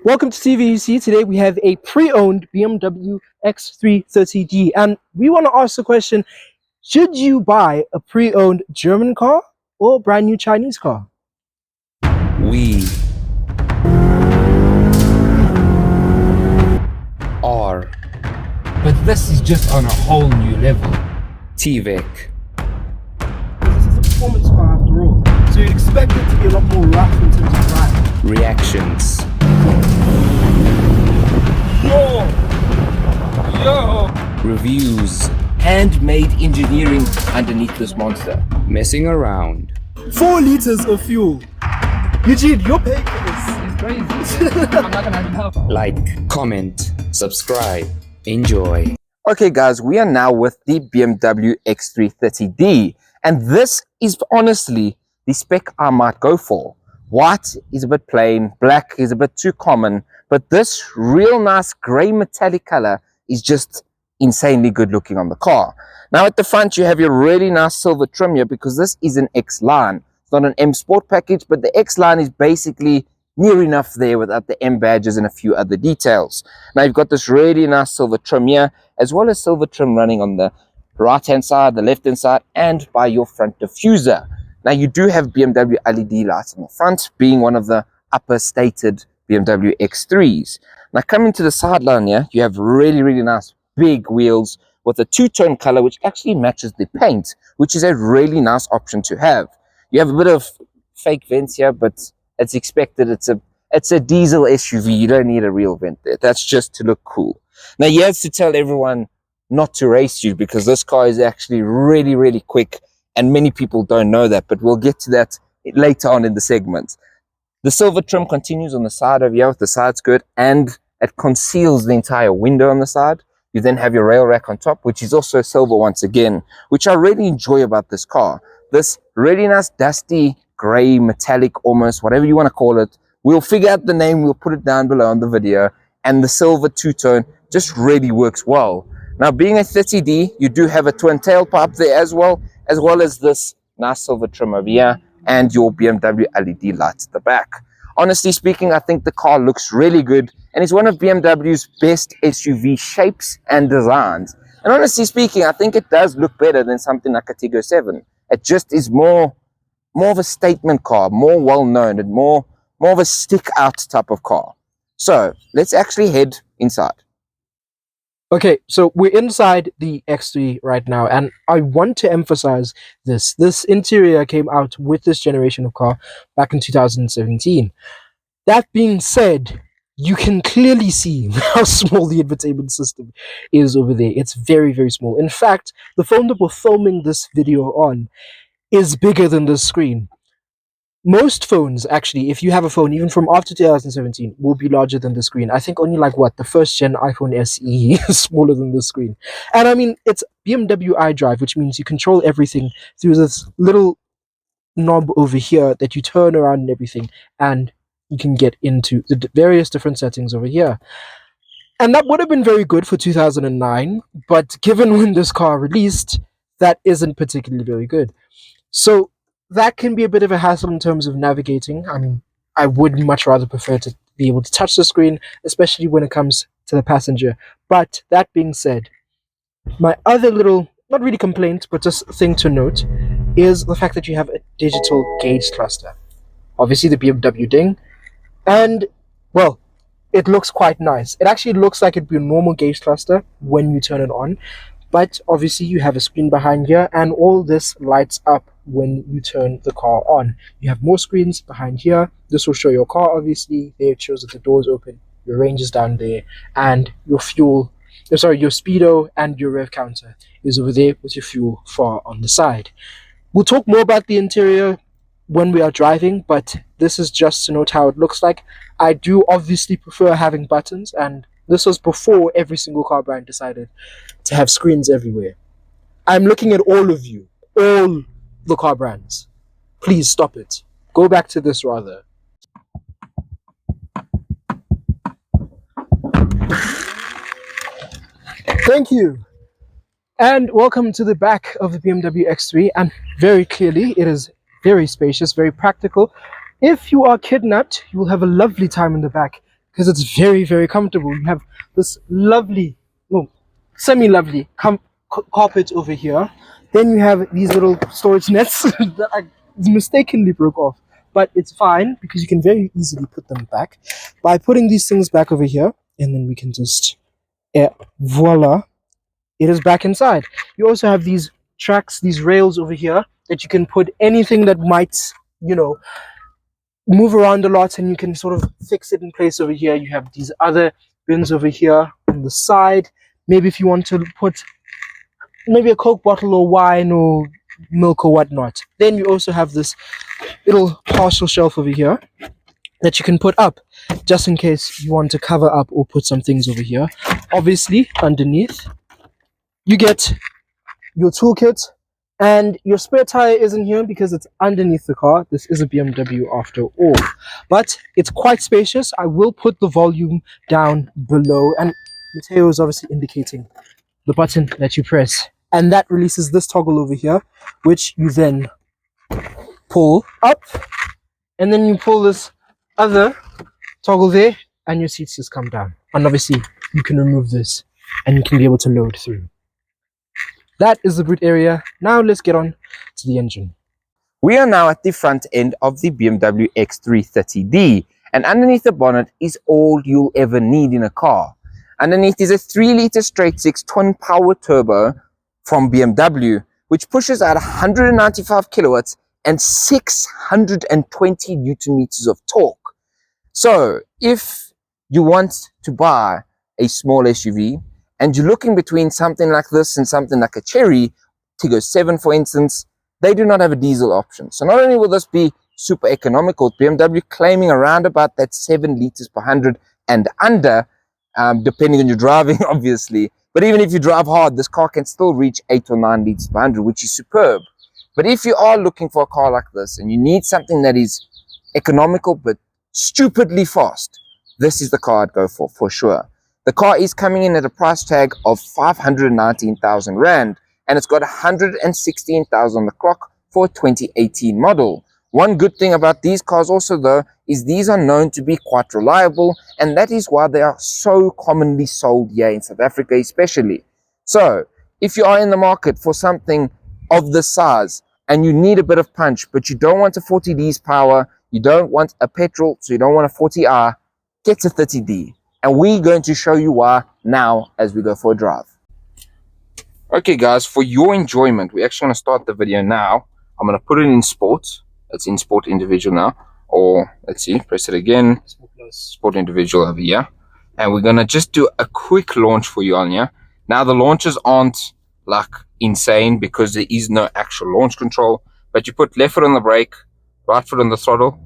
Welcome to TVUC. Today we have a pre-owned BMW X3 30D, and we want to ask the question: should you buy a pre-owned German car or a brand new Chinese car? We are But this is just on a whole new level. TVEC. This is a performance car after all, so you'd expect it to be a lot more rough in terms of driving. Reactions. Yo! Reviews. Handmade engineering underneath this monster. Messing around. 4 liters of fuel. Eugene, you're paying for this. It's crazy. I'm not gonna help. Like, comment, subscribe, enjoy. Okay guys, we are now with the BMW X3 30D, and this is honestly the spec I might go for. White is a bit plain, black is a bit too common, but this real nice grey metallic color is just insanely good looking on the car. Now at the front you have your really nice silver trim here because this is an X line. It's not an M Sport package, but the X line is basically near enough there without the M badges and a few other details. Now you've got this really nice silver trim here, as well as silver trim running on the right hand side, the left hand side, and by your front diffuser. Now you do have BMW LED lights on the front, being one of the upper stated BMW X3s. Now coming to the sideline here, you have really nice big wheels with a two-tone color which actually matches the paint, which is a really nice option to have. You have a bit of fake vents here, but it's expected. It's a diesel SUV. You don't need a real vent there. That's just to look cool. Now he has to tell everyone not to race you because this car is actually really quick, and many people don't know that, but we'll get to that later on in the segment. The silver trim continues on the side over here with the side skirt, and it conceals the entire window on the side. You then have your rail rack on top, which is also silver once again, which I really enjoy about this car. This really nice dusty gray metallic, almost whatever you want to call it. We'll figure out the name, we'll put it down below on the video, and the silver two-tone just really works well. Now being a 30D, you do have a twin tailpipe there as well as this nice silver trim over here and your BMW LED lights at the back. Honestly speaking, I think the car looks really good and it's one of BMW's best SUV shapes and designs. And honestly speaking, I think it does look better than something like a Tiggo 7. It just is more of a statement car, more well-known and more of a stick-out type of car. So let's actually head inside. Okay, so we're inside the X3 right now, and I want to emphasize this. This interior came out with this generation of car back in 2017. That being said, you can clearly see how small the infotainment system is over there. It's very small. In fact, the phone that we're filming this video on is bigger than this screen. Most phones, actually, if you have a phone even from after 2017, will be larger than the screen. I think only the first gen iPhone SE is smaller than the screen. And I mean, it's BMW iDrive, which means you control everything through this little knob over here that you turn around and everything, and you can get into the various different settings over here. And that would have been very good for 2009, but given when this car released, that isn't particularly very good. So that can be a bit of a hassle in terms of navigating. I mean, I would much rather prefer to be able to touch the screen, especially when it comes to the passenger. But that being said, my other little, not really complaint, but just thing to note, is the fact that you have a digital gauge cluster. Obviously the BMW ding, and, well, it looks quite nice. It actually looks like it'd be a normal gauge cluster when you turn it on, but obviously you have a screen behind here, and all this lights up when you turn the car on. You have more screens behind here. This will show your car, obviously. There it shows that the doors open, your range is down there, and your your speedo and your rev counter is over there with your fuel far on the side. We'll talk more about the interior when we are driving, but this is just to note how it looks like. I do obviously prefer having buttons, and this was before every single car brand decided to have screens everywhere. I'm looking at all of you, all the car brands. Please stop it. Go back to this rather. Thank you. And welcome to the back of the BMW X3. And very clearly, it is very spacious, very practical. If you are kidnapped, you will have a lovely time in the back because it's very, very comfortable. You have this lovely, no, semi-lovely carpet over here. Then you have these little storage nets that I mistakenly broke off. But it's fine because you can very easily put them back by putting these things back over here. And then we can just, voila, it is back inside. You also have these tracks, these rails over here that you can put anything that might, you know, move around a lot, and you can sort of fix it in place over here. You have these other bins over here on the side. Maybe if you want to put maybe a Coke bottle or wine or milk or whatnot. Then you also have this little partial shelf over here that you can put up just in case you want to cover up or put some things over here. Obviously, underneath you get your toolkit, and your spare tire isn't here because it's underneath the car. This is a BMW after all, but it's quite spacious. I will put the volume down below, and Mateo is obviously indicating the button that you press, and that releases this toggle over here, which you then pull up, and then you pull this other toggle there, and your seats just come down. And obviously you can remove this and you can be able to load through. That is the boot area. Now let's get on to the engine. We are now at the front end of the BMW X3 30D, and underneath the bonnet is all you'll ever need in a car. Underneath is a 3-litre straight-six twin-power turbo from BMW, which pushes out 195 kilowatts and 620 newton meters of torque. So if you want to buy a small SUV and you're looking between something like this and something like a Cherry Tiggo 7, for instance, they do not have a diesel option. So not only will this be super economical, BMW claiming around about that 7 liters per 100 and under, depending on your driving, obviously. But even if you drive hard, this car can still reach 8 or 9 liters per 100, which is superb. But if you are looking for a car like this and you need something that is economical but stupidly fast, this is the car I'd go for sure. The car is coming in at a price tag of 519,000 Rand, and it's got 116,000 on the clock for a 2018 model. One good thing about these cars also though is these are known to be quite reliable, and that is why they are so commonly sold here in South Africa especially. So if you are in the market for something of this size and you need a bit of punch, but you don't want a 40D's power, you don't want a petrol, so you don't want a 40R, get a 30D. And we're going to show you why now as we go for a drive. Okay guys, for your enjoyment, we actually want to start the video now. I'm going to put it in sport. It's in sport individual now. Or let's see, press it again. Sport individual over here. And we're going to just do a quick launch for you on here. Now the launches aren't like insane because there is no actual launch control. But you put left foot on the brake, right foot on the throttle.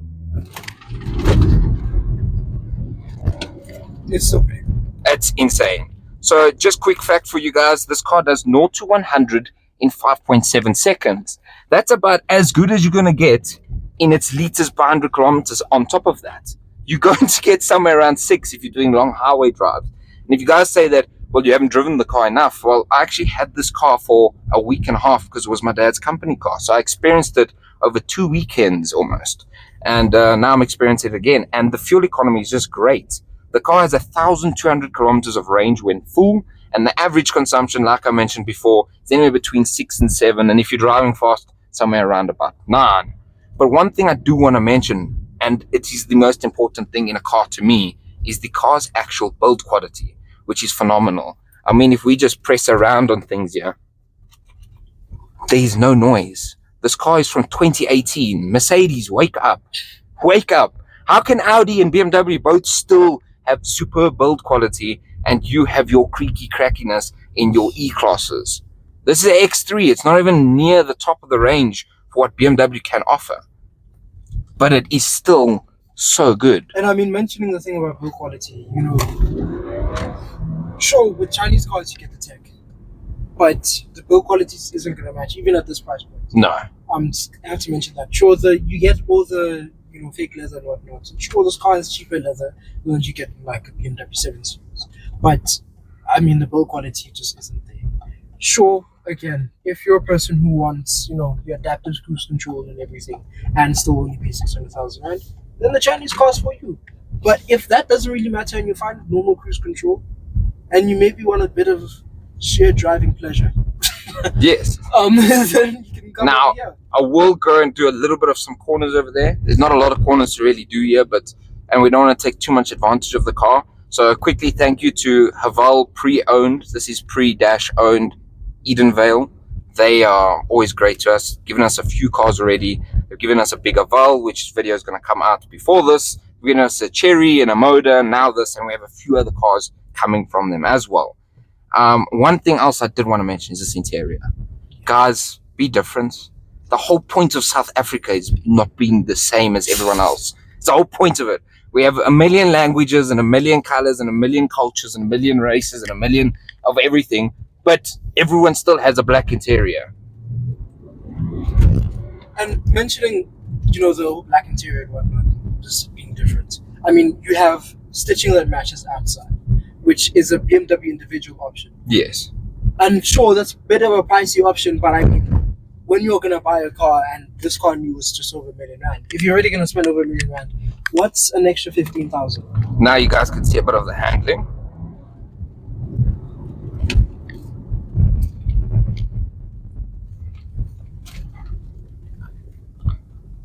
It's okay. It's insane. So just quick fact for you guys, this car does 0 to 100 in 5.7 seconds. That's about as good as you're going to get in its liters per 100 kilometers. On top of that, you're going to get somewhere around 6 if you're doing long highway drives. And if you guys say that, well, you haven't driven the car enough, well, I actually had this car for a week and a half because it was my dad's company car. So I experienced it over 2 weekends almost. And now I'm experiencing it again. And the fuel economy is just great. The car has 1,200 kilometers of range when full, and the average consumption, like I mentioned before, is anywhere between 6 and 7, and if you're driving fast, somewhere around about 9. But one thing I do want to mention, and it is the most important thing in a car to me, is the car's actual build quality, which is phenomenal. I mean, if we just press around on things here, there is no noise. This car is from 2018. Mercedes, wake up. Wake up. How can Audi and BMW both still have superb build quality and you have your creaky crackiness in your E-classes? This is an X3. It's not even near the top of the range for what BMW can offer, but it is still so good. And I mean, mentioning the thing about build quality, you know, sure, with Chinese cars you get the tech, but the build quality isn't going to match even at this price point. No. I have to mention that. Sure, you get all the, you know, fake leather and whatnot. And sure, this car has cheaper leather than you get in like a BMW 7 Series. But I mean, the build quality just isn't there. Sure, again, if you're a person who wants, you know, the adaptive cruise control and everything, and still only pay 600,000 Rand, then the Chinese car's for you. But if that doesn't really matter and you find normal cruise control, and you maybe want a bit of shared driving pleasure, Yes. then you can come Now, over here. I will go and do a little bit of some corners over there. There's not a lot of corners to really do here, and we don't want to take too much advantage of the car. So quickly, thank you to Haval Pre-Owned. This is pre-owned Edenvale. They are always great to us, giving us a few cars already. They've given us a big Haval, which video is going to come out before this. They've given us a Cherry and a Omoda, now this, and we have a few other cars coming from them as well. One thing else I did want to mention is this interior. Guys, be different. The whole point of South Africa is not being the same as everyone else. It's the whole point of it. We have a million languages and a million colors and a million cultures and a million races and a million of everything, but everyone still has a black interior. And mentioning, the whole black interior and whatnot, just being different. I mean, you have stitching that matches outside, which is a BMW individual option. Yes. And sure, that's a bit of a pricey option, but I mean, when you're going to buy a car and this car new is just over R1 million, if you're already going to spend over R1 million, what's an extra 15,000? Now you guys can see a bit of the handling.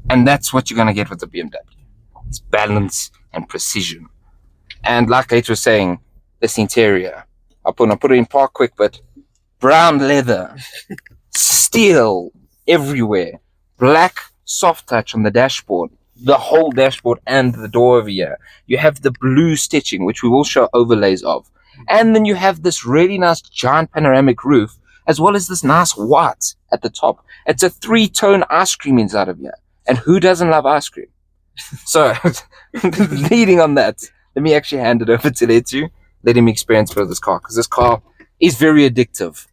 And that's what you're going to get with the BMW. It's balance and precision. And like Kate was saying, this interior, I'll put it in park quick, but brown leather, steel everywhere, black soft touch on the dashboard, the whole dashboard and the door over here. You have the blue stitching, which we will show overlays of. And then you have this really nice giant panoramic roof, as well as this nice white at the top. It's a 3-tone ice cream inside of here. And who doesn't love ice cream? So, leading on that, let me actually hand it over to Letu. Let him experience for this car, because this car is very addictive.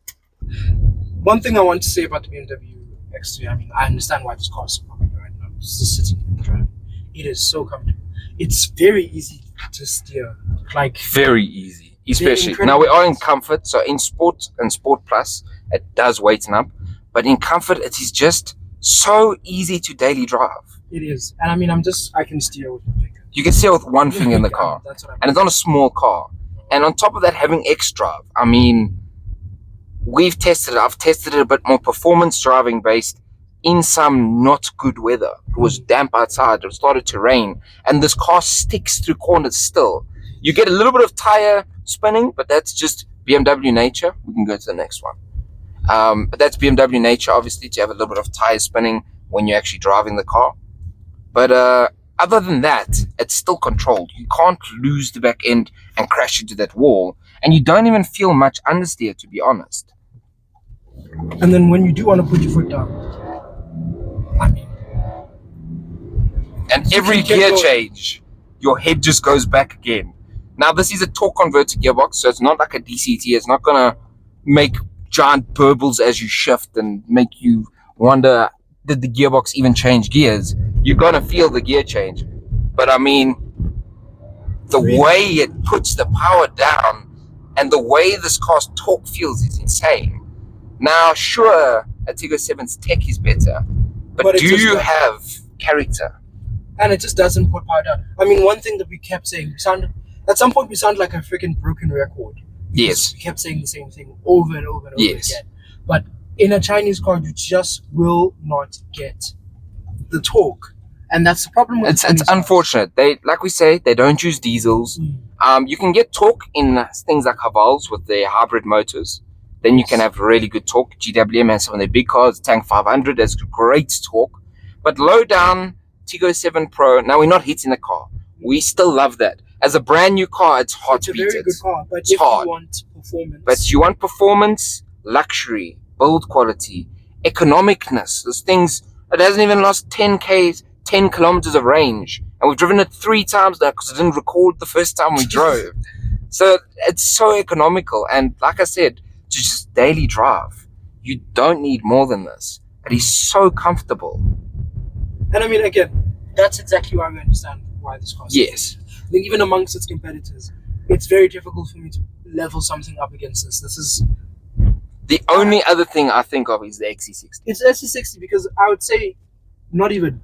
One thing I want to say about the BMW X3, I mean, I understand why this car is so popular right now. It's just sitting in the drive. It is so comfortable. It's very easy to steer. Like, very easy. Especially, now we are in comfort, so in Sport and Sport Plus, it does weighten up. But in comfort, it is just so easy to daily drive. It is. And I mean, I can steer with my finger. You can steer with one finger in the car. That's what I mean. And it's not a small car. And on top of that, having X-Drive, I mean, we've tested it. I've tested it a bit more performance driving based in some not good weather. It was damp outside. It started to rain. And this car sticks through corners still. You get a little bit of tire spinning, but that's just BMW nature. We can go to the next one. But that's BMW nature, obviously, to have a little bit of tire spinning when you're actually driving the car. But other than that, it's still controlled. You can't lose the back end and crash into that wall. And you don't even feel much understeer, to be honest. And then when you do want to put your foot down, I mean... And every gear change, your head just goes back again. Now, this is a torque converter gearbox, so it's not like a DCT. It's not going to make giant burbles as you shift and make you wonder, did the gearbox even change gears? You're going to feel the gear change. But I mean, the way it puts the power down and the way this car's torque feels is insane. Now, sure, a Tiggo 7's tech is better, but do you have character? And it just doesn't put power down. I mean, one thing that we kept saying, at some point we sound like a freaking broken record. Yes. We kept saying the same thing over and over and over Yes. again. But in a Chinese car, you just will not get the torque. And that's the problem with It's unfortunate. They, like we say, they don't use diesels. You can get torque in things like Havals with their hybrid motors. Then you can have really good torque. GWM has some of their big cars. Tank 500 has great torque. But low down, Tiggo 7 Pro, now we're not hitting the car. We still love that. As a brand new car, it's hard to beat it. It's a very good car, but It's if hard. you want performance... But you want performance, luxury, build quality, economicness. Those things, it hasn't even lost 10 kilometers of range. And we've driven it 3 times now because it didn't record the first time we drove. So it's so economical. And like I said, to just daily drive, you don't need more than this. It is so comfortable. And I mean, again, that's exactly why we understand why this car is. Yes. I think even amongst its competitors, it's very difficult for me to level something up against this. This is... The only other thing I think of is the XC60. It's XC60 because I would say, not even...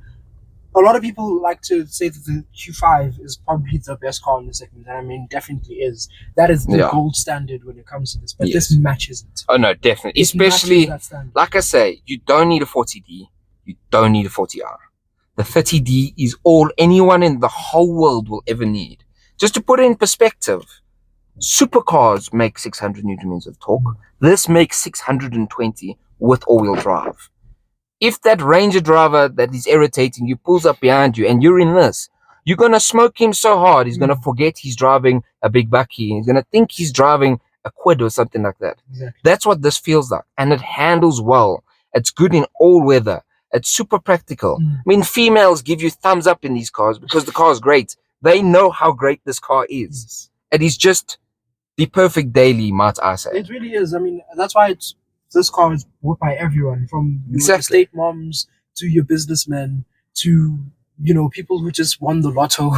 a lot of people like to say that the Q5 is probably the best car in the segment, and I mean, definitely is. That is the gold standard when it comes to this, but this matches it. Oh no, definitely. Especially, like I say, you don't need a 40D, you don't need a 40R. The 30D is all anyone in the whole world will ever need. Just to put it in perspective, supercars make 600 Newton-meters of torque. This makes 620 with all-wheel drive. If that Ranger driver that is irritating you pulls up behind you and you're in this, you're going to smoke him so hard, he's going to forget he's driving a big bakkie. He's going to think he's driving a quid or something like that. Exactly. That's what this feels like. And it handles well. It's good in all weather. It's super practical. I mean, females give you thumbs up in these cars because the car is great. They know how great this car is. Yes. It is just the perfect daily, might I say. It really is. I mean, that's why this car is bought by everyone, from your estate moms to your businessmen to, you know, people who just won the lotto.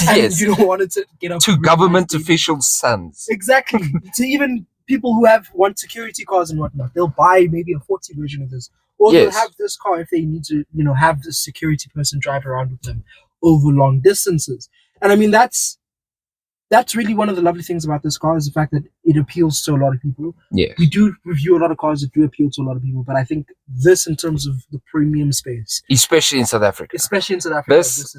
Yes. You don't want to get up to government officials' sons. Exactly. To even people who want security cars and whatnot. They'll buy maybe a 40 version of this. Or they'll have this car if they need to, you know, have this security person drive around with them over long distances. And I mean, that's really one of the lovely things about this car, is the fact that it appeals to a lot of people. Yeah. We do review a lot of cars that do appeal to a lot of people, but I think this, in terms of the premium space, especially in South Africa, this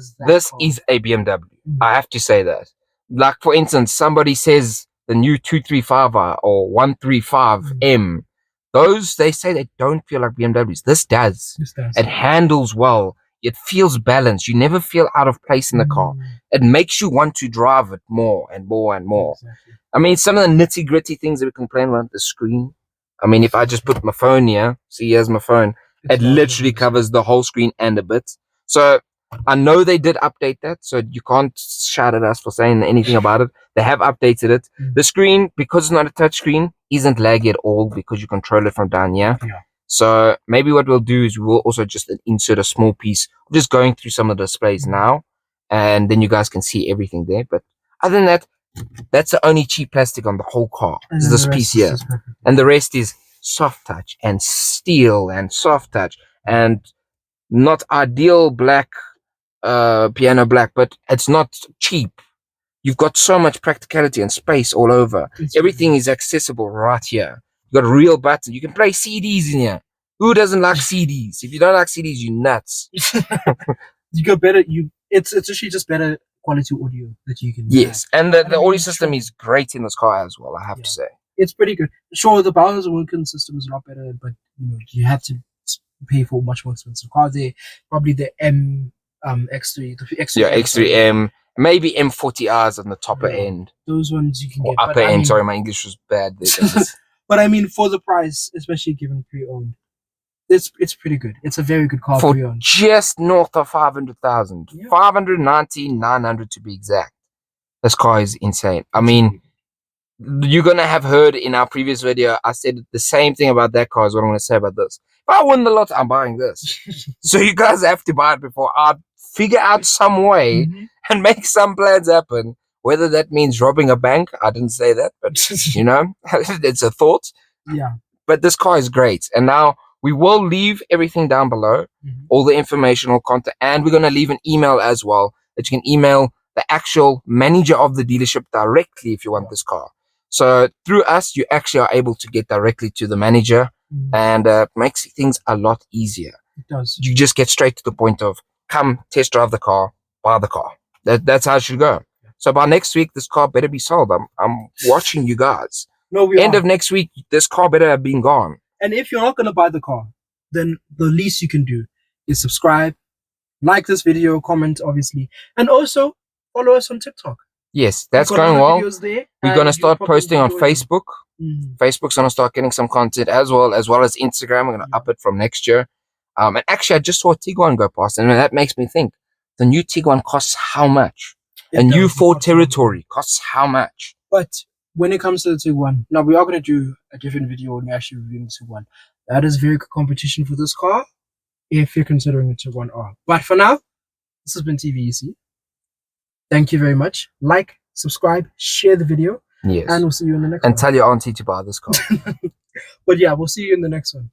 is a BMW. I have to say that. Like, for instance, somebody says the new 235R or 135M, those, they say they don't feel like BMWs. This does. It handles well. It feels balanced. You never feel out of place in the car. It makes you want to drive it more and more and more. Exactly. I mean, some of the nitty-gritty things that we complain about, the screen. I mean, if I just put my phone here, see, here's my phone, it literally covers the whole screen and a bit. So I know they did update that, so you can't shout at us for saying anything about it. They have updated it. The screen, because it's not a touch screen, isn't laggy at all because you control it from down here. Yeah. So maybe what we'll do is we'll also just insert a small piece, just going through some of the displays now, and then you guys can see everything there. But other than that, that's the only cheap plastic on the whole car. Is this piece here, and the rest is soft touch and steel and soft touch and not ideal black, piano black, but it's not cheap. You've got so much practicality and space all over. Everything is accessible right here. You got a real button. You can play CDs in here. Who doesn't like CDs? If you don't like CDs, you're nuts. You got better. It's actually just better quality audio that you can. Yes, and the audio system is great in this car as well. I have to say, it's pretty good. Sure, the Bowers Wilkins system is a lot better, but you know, you have to pay for much more expensive car. Probably the X3, the X3. X3M. Maybe M40Rs on the topper end. Those ones you can or get. Upper end. Sorry, my English was bad there. But I mean, for the price, especially given pre-owned, it's pretty good. It's a very good car for pre-owned. Just north of 500,000, 590, 900 to be exact. This car is insane. I mean, you're gonna have heard in our previous video, I said the same thing about that car. Is what I'm gonna say about this. If I win the lot, I'm buying this. So you guys have to buy it before I figure out some way and make some plans happen. Whether that means robbing a bank, I didn't say that, but you know, it's a thought. Yeah. But this car is great. And now we will leave everything down below, all the informational content, and we're going to leave an email as well that you can email the actual manager of the dealership directly if you want this car. So through us, you actually are able to get directly to the manager and makes things a lot easier. It does. You just get straight to the point of come test drive the car, buy the car. That's how it should go. So by next week, this car better be sold. I'm watching you guys. No, End of next week, this car better have been gone. And if you're not going to buy the car, then the least you can do is subscribe, like this video, comment, obviously, and also follow us on TikTok. Yes, that's going well. We're going to start posting on Facebook. Facebook's going to start getting some content as well as Instagram. We're going to up it from next year. And actually, I just saw a Tiguan go past, and that makes me think, the new Tiguan costs how much? A new Ford Territory costs how much? But when it comes to the Tiguan, now we are going to do a different video when we actually review the Tiguan. That is very good competition for this car, if you're considering the Tiguan R. But for now, this has been TVEC. Thank you very much. Like, subscribe, share the video. Yes. And we'll see you in the next one. And tell your auntie to buy this car. But yeah, we'll see you in the next one.